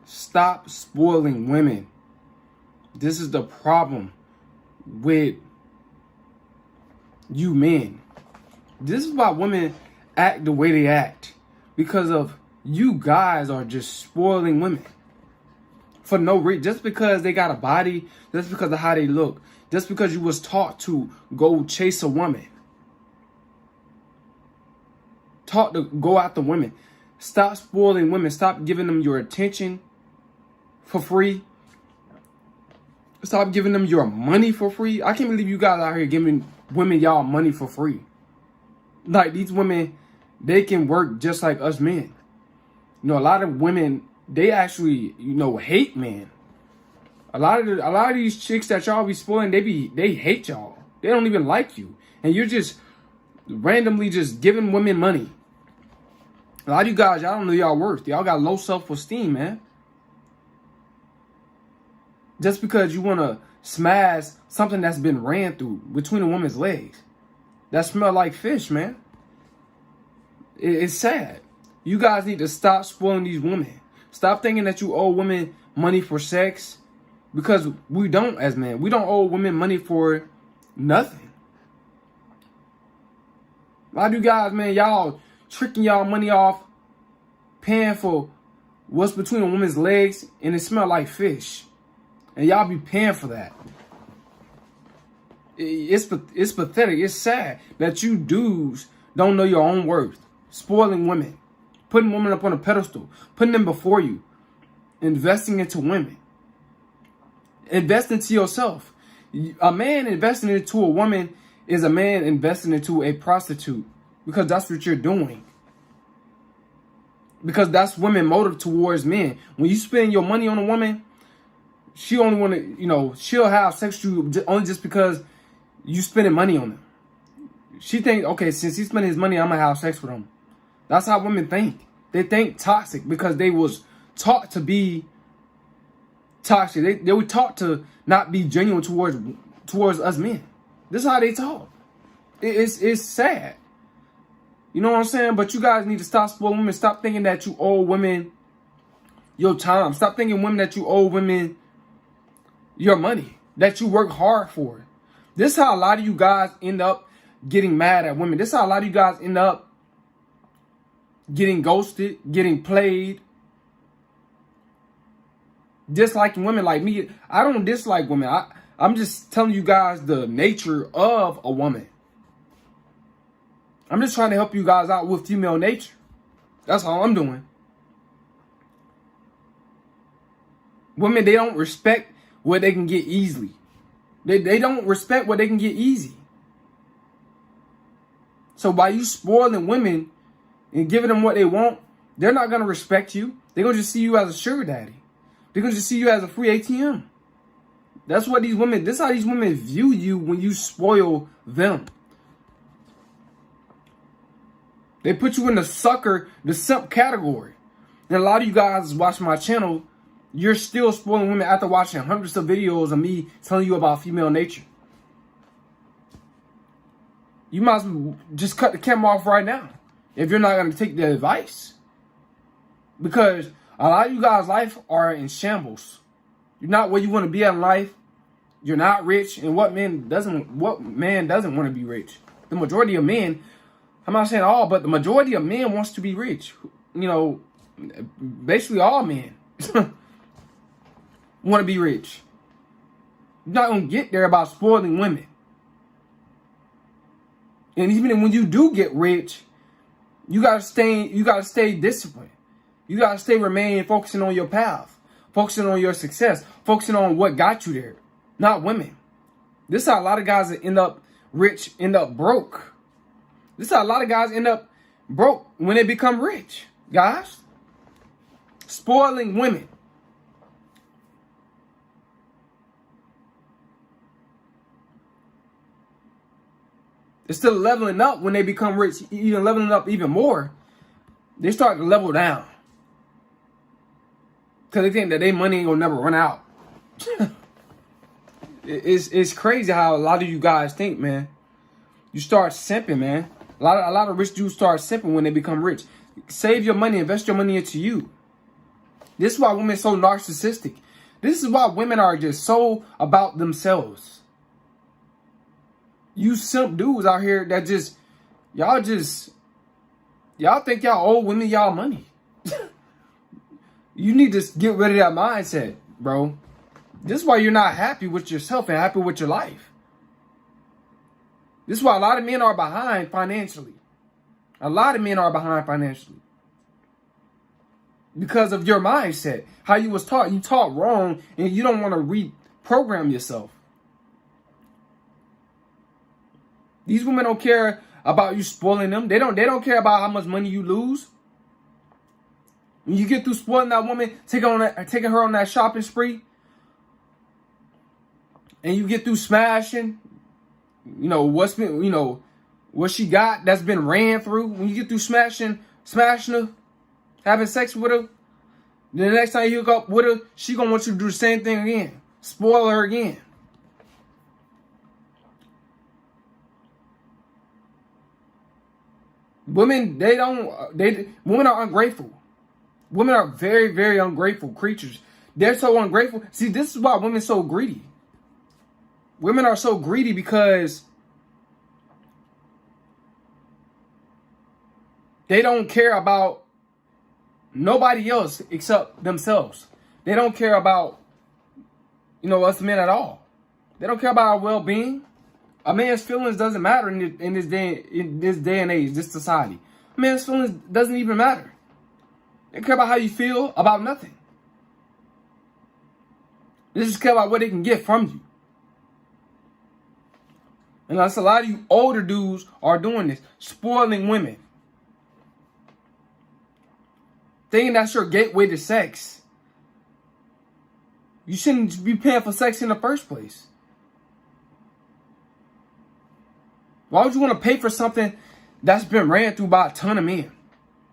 Stop spoiling women. This is the problem with you men. This is why women act the way they act. Because of you guys are just spoiling women. For no reason. Just because they got a body. Just because of how they look. Just because you was taught to go chase a woman. Taught to go after women. Stop spoiling women. Stop giving them your attention for free. Stop giving them your money for free. I can't believe you guys out here giving women y'all money for free. Like, these women, they can work just like us men. You know, a lot of women, they actually, hate men. A lot of these chicks that y'all be spoiling, they hate y'all. They don't even like you. And you're just randomly just giving women money. A lot of you guys, y'all don't know y'all worth. Y'all got low self-esteem, man. Just because you want to smash something that's been ran through between a woman's legs. That smell like fish, man. It's sad. You guys need to stop spoiling these women. Stop thinking that you owe women money for sex. Because we don't as men. We don't owe women money for nothing. A lot of you guys, man, y'all tricking y'all money off paying for what's between a woman's legs and it smell like fish. And y'all be paying for that. It's pathetic. It's sad that you dudes don't know your own worth. Spoiling women. Putting women up on a pedestal. Putting them before you. Investing into women. Invest into yourself. A man investing into a woman is a man investing into a prostitute. Because that's what you're doing. Because that's women motive towards men. When you spend your money on a woman, she only want to, she'll have sex with you only just because you spending money on him. She think, okay, since he's spending his money, I'm going to have sex with him. That's how women think. They think toxic because they was taught to be toxic. They were taught to not be genuine towards us men. This is how they talk. It's sad. You know what I'm saying? But you guys need to stop spoiling women. Stop thinking that you owe women your time. Stop thinking women that you owe women your money. That you work hard for. This is how a lot of you guys end up getting mad at women. This is how a lot of you guys end up getting ghosted, getting played. Disliking women like me. I don't dislike women. I'm just telling you guys the nature of a woman. I'm just trying to help you guys out with female nature. That's all I'm doing. Women, they don't respect what they can get easily. They don't respect what they can get easy. So by you spoiling women and giving them what they want, they're not going to respect you. They're going to just see you as a sugar daddy. They're going to just see you as a free ATM. That's what these women, this is how these women view you when you spoil them. They put you in the sucker, the simp category. And a lot of you guys watch my channel, you're still spoiling women after watching hundreds of videos of me telling you about female nature. You might as well just cut the camera off right now if you're not going to take the advice. Because a lot of you guys' life are in shambles. You're not where you want to be in life. You're not rich. And what man doesn't want to be rich? The majority of men, I'm not saying all, but the majority of men wants to be rich. Basically all men want to be rich. You're not going to get there by spoiling women. And even when you do get rich, you gotta stay disciplined. You gotta remain focusing on your path, focusing on your success, focusing on what got you there, not women. This is how a lot of guys that end up rich end up broke. This is how a lot of guys end up broke when they become rich, guys. Spoiling women. Instead of leveling up when they become rich, even leveling up even more, they start to level down. Because they think that their money ain't going to never run out. It's crazy how a lot of you guys think, man. You start simping, man. A lot of rich dudes start simping when they become rich. Save your money, invest your money into you. This is why women are so narcissistic. This is why women are just so about themselves. You simp dudes out here that y'all think y'all owe women y'all money. You need to get rid of that mindset, bro. This is why you're not happy with yourself and happy with your life. This is why a lot of men are behind financially. A lot of men are behind financially. Because of your mindset. How you was taught. You taught wrong and you don't want to reprogram yourself. These women don't care about you spoiling them. They don't care about how much money you lose. When you get through spoiling that woman, taking her on that shopping spree, and you get through smashing, what she got that's been ran through. When you get through smashing her, having sex with her, then the next time you hook up with her, she gonna want you to do the same thing again, spoil her again. Women, women are ungrateful. Women are very, very ungrateful creatures. They're so ungrateful. See, this is why women are so greedy. Women are so greedy because they don't care about nobody else except themselves. They don't care about, us men at all. They don't care about our well-being. A man's feelings doesn't matter in this day and age, this society. A man's feelings doesn't even matter. They care about how you feel about nothing. They just care about what they can get from you. And that's a lot of you older dudes are doing this, spoiling women. Thinking that's your gateway to sex. You shouldn't be paying for sex in the first place. Why would you want to pay for something that's been ran through by a ton of men?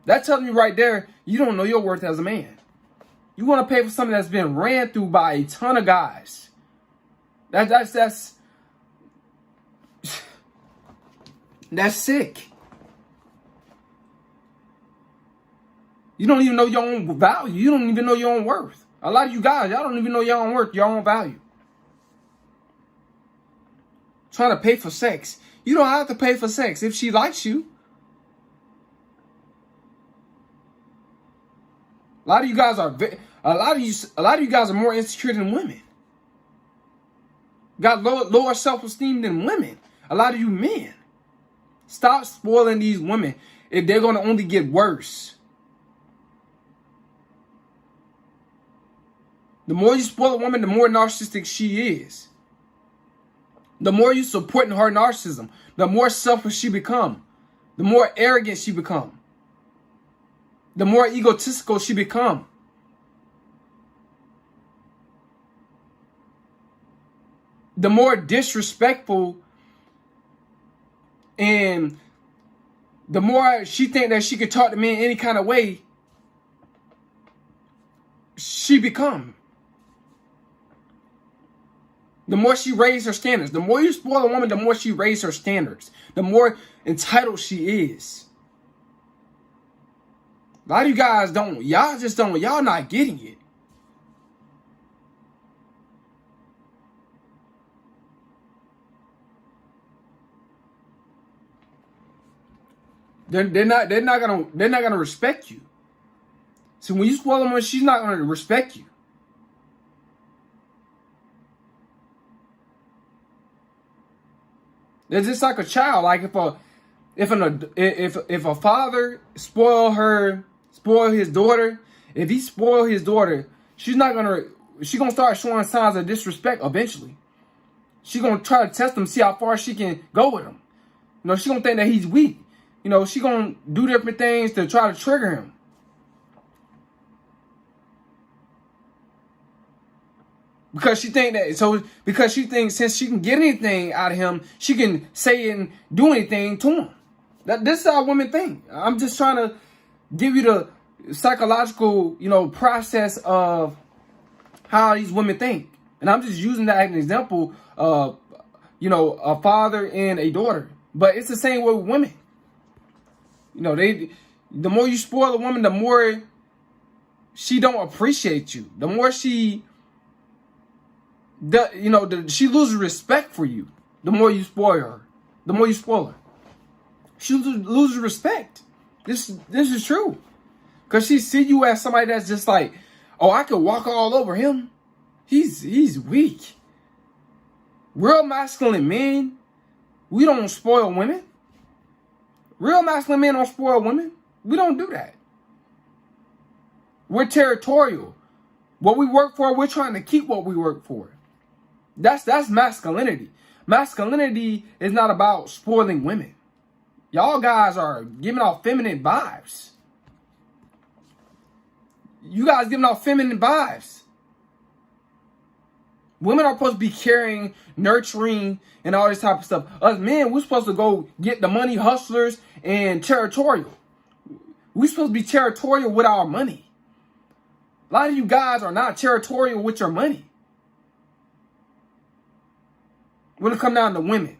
That tells me right there, you don't know your worth as a man. You want to pay for something that's been ran through by a ton of guys. That's sick. You don't even know your own value. You don't even know your own worth. A lot of you guys, y'all don't even know your own worth, your own value. Trying to pay for sex. You don't have to pay for sex if she likes you. A lot of you guys are more insecure than women. Got lower self-esteem than women. A lot of you men. Stop spoiling these women if they're going to only get worse. The more you spoil a woman, the more narcissistic she is. The more you supporting her narcissism, the more selfish she become. The more arrogant she become. The more egotistical she become. The more disrespectful and the more she think that she could talk to me in any kind of way, she become. The more she raises her standards. The more you spoil a woman, the more she raises her standards. The more entitled she is. A lot of you guys y'all not getting it. They're not gonna respect you. So when you spoil a woman, she's not gonna respect you. It's just like a child. Like if a father spoil his daughter, if he spoil his daughter, she's gonna start showing signs of disrespect eventually. She's gonna try to test him, see how far she can go with him. She's gonna think that he's weak. She's gonna do different things to try to trigger him. Because she thinks since she can get anything out of him, she can say and do anything to him. This is how women think. I'm just trying to give you the psychological, process of how these women think. And I'm just using that as an example of, a father and a daughter. But it's the same way with women. The more you spoil a woman, the more she don't appreciate you. The more she, she loses respect for you. The more you spoil her. The more you spoil her. She loses respect. This is true. Because she see you as somebody that's just like, oh, I could walk all over him. He's weak. Real masculine men, we don't spoil women. Real masculine men don't spoil women. We don't do that. We're territorial. What we work for, we're trying to keep what we work for. That's masculinity. Masculinity is not about spoiling women. Y'all guys are giving off feminine vibes. You guys giving off feminine vibes. Women are supposed to be caring, nurturing, and all this type of stuff. Us men, we're supposed to go get the money, hustlers, and territorial. We're supposed to be territorial with our money. A lot of you guys are not territorial with your money. When it comes down to women.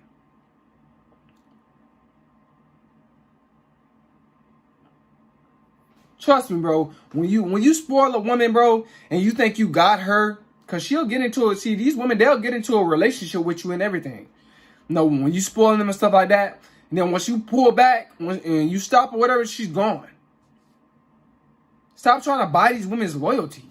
Trust me, bro. When you spoil a woman, bro, and you think you got her, because she'll get into it. See, these women, they'll get into a relationship with you and everything. No, when you spoil them and stuff like that, and then once you pull back and you stop or whatever, she's gone. Stop trying to buy these women's loyalty.